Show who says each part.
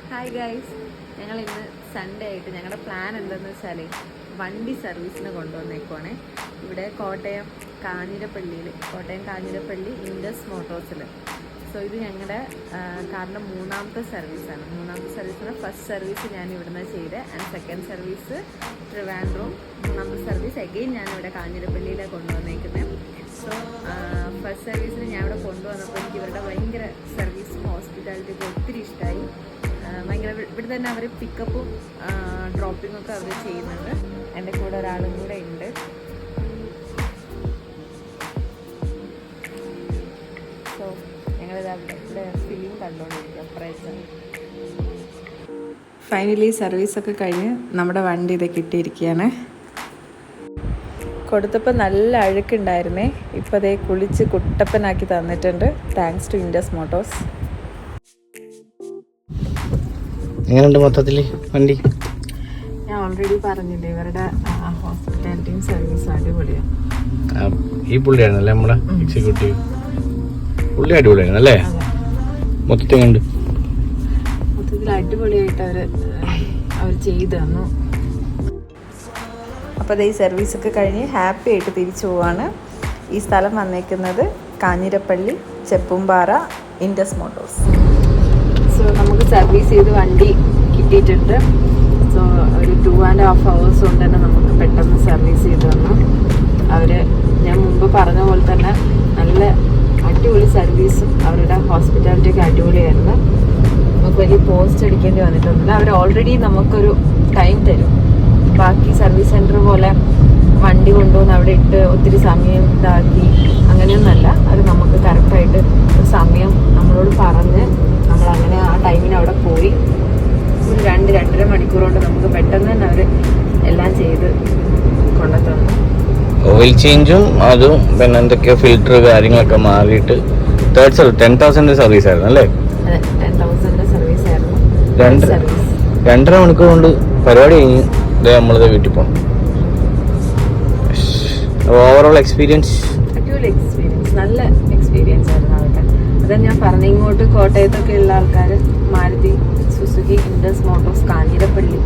Speaker 1: Hi guys, ഞങ്ങൾ ഇന്ന് Sunday ആയിട്ട് ഞങ്ങളുടെ പ്ലാൻ എന്താണെന്ന് വെച്ചാൽ വണ്ടി സർവീസിന് കൊണ്ടുവന്നേക്കുവാണേ. ഇവിടെ കോട്ടയം കാഞ്ഞിരപ്പള്ളി ഇൻഡസ് മോട്ടോഴ്സിൽ. സോ ഇത് ഞങ്ങളുടെ കാറിൻ്റെ മൂന്നാമത്തെ സർവീസാണ്. ഫസ്റ്റ് സർവീസ് ഞാൻ ഇവിടുന്ന് ചെയ്ത്, ആൻഡ് സെക്കൻഡ് സർവീസ് ട്രിവാൻഡ്രം, മൂന്നാമത്തെ സർവീസ് അഗെയിൻ ഞാനിവിടെ കാഞ്ഞിരപ്പള്ളിയിലാണ് കൊണ്ടുവന്നേക്കുന്നത്. സോ ഫസ്റ്റ് സർവീസിന് ഞാൻ ഇവിടെ കൊണ്ടുവന്നപ്പോൾ എനിക്ക് ഇവരുടെ ഭയങ്കര സർവീസും ഹോസ്പിറ്റാലിറ്റിയൊക്കെ ഒത്തിരി ഇഷ്ടമായി. ഭയങ്കര ഇവിടെ തന്നെ അവർ പിക്കപ്പും ഡ്രോപ്പിങ്ങും ഒക്കെ അവർ ചെയ്യുന്നുണ്ട്. എൻ്റെ കൂടെ ഒരാളും കൂടെ ഉണ്ട്. സോ ഞങ്ങളിത് ഇവിടെ ഫിലിം കണ്ടുകൊണ്ടിരിക്കുക. പ്രൈസാണ്. ഫൈനലി സർവീസൊക്കെ കഴിഞ്ഞ് നമ്മുടെ വണ്ടി ഇത് കിട്ടിയിരിക്കുകയാണ്. കൊടുത്തപ്പോൾ നല്ല അഴുക്കുണ്ടായിരുന്നേ. ഇപ്പോൾ അതേ കുളിച്ച് കുട്ടപ്പനാക്കി തന്നിട്ടുണ്ട്. Thanks to Indus Motors.
Speaker 2: എങ്ങനെയുണ്ട് മൊത്തത്തിൽ വണ്ടി?
Speaker 1: ഞാൻ ഓൾറെഡി പറഞ്ഞില്ലേ, ഇവരുടെ ഹോസ്പിറ്റാലിറ്റിയും സർവീസും അടിപൊളിയാണ്.
Speaker 2: ഈ പുള്ളിയായിരുന്നല്ലേ നമ്മുടെ എക്സിക്യൂട്ടീവ്? പുള്ളി അടിപൊളിയായിരുന്നു അല്ലേ? മൊത്തത്തിൽ
Speaker 1: അടിപൊളിയായിട്ട് അവർ ചെയ്തു തന്നു. അപ്പോൾ ഈ സർവീസൊക്കെ കഴിഞ്ഞ് ഹാപ്പി ആയിട്ട് തിരിച്ചു പോവാണ്. ഈ സ്ഥലം വന്നേക്കുന്നത് കാഞ്ഞിരപ്പള്ളി ചെപ്പുംപാറ ഇൻഡസ് മോട്ടോഴ്സ്. സോ നമുക്ക് സർവീസ് ചെയ്ത് വണ്ടി കിട്ടിയിട്ടുണ്ട്. സോ ഒരു 2.5 hours കൊണ്ട് തന്നെ നമുക്ക് പെട്ടെന്ന് സർവീസ് ചെയ്ത് തന്നു. ഞാൻ മുമ്പ് പറഞ്ഞ പോലെ തന്നെ നല്ല അടിപൊളി സർവീസും അവരുടെ ഹോസ്പിറ്റാലിറ്റിയൊക്കെ അടിപൊളിയായിരുന്നു. നമുക്ക് വലിയ പോസ്റ്റ് അടിക്കേണ്ടി വന്നിട്ടൊന്നുമില്ല. അവർ ഓൾറെഡി നമുക്കൊരു ടൈം തരും. ബാക്കി സർവീസ് സെൻറ്റർ പോലെ വണ്ടി കൊണ്ടുവന്ന് അവിടെ ഇട്ട് ഒത്തിരി സമയം ഇതാക്കി അങ്ങനെയൊന്നുമല്ല. അത് നമുക്ക് കറക്റ്റായിട്ട് ഒരു സമയം നമ്മളോട് പറഞ്ഞ് നമ്മളങ്ങനെ ആ ടൈമിന് അവിടെ പോയി ഒരു 2-2.5 മണിക്കൂർ കൊണ്ട് നമുക്ക് പെട്ടെന്ന് തന്നെ അവർ എല്ലാം ചെയ്ത് കൊണ്ടുത്തന്നു.
Speaker 2: ഓയിൽ ചേഞ്ചും അതും പിന്നെ എന്തൊക്കെയോ ഫിൽറ്റർ കാര്യങ്ങളൊക്കെ മാറിയിട്ട് 10,000 സർവീസ് ആയിരുന്നു അല്ലേ?
Speaker 1: അതെ, 10,000 സർവീസ് ആയിരുന്നു.
Speaker 2: 2.5 മണിക്കൂർ കൊണ്ട് പരിപാടി കഴിഞ്ഞ് നമ്മളത് വീട്ടിൽ പോകണം. ഓവറോൾ എക്സ്പീരിയൻസ്
Speaker 1: അടിപൊളി എക്സ്പീരിയൻസ്, നല്ല എക്സ്പീരിയൻസ് ആയിരുന്നു അതൊക്കെ. അതാ ഞാൻ പറഞ്ഞു, ഇങ്ങോട്ട് കോട്ടയത്തൊക്കെ ഉള്ള ആൾക്കാർ മാരുതി സുസുക്കി ഇൻഡസ് മോട്ടോഴ്സ് കാഞ്ഞിരപ്പള്ളി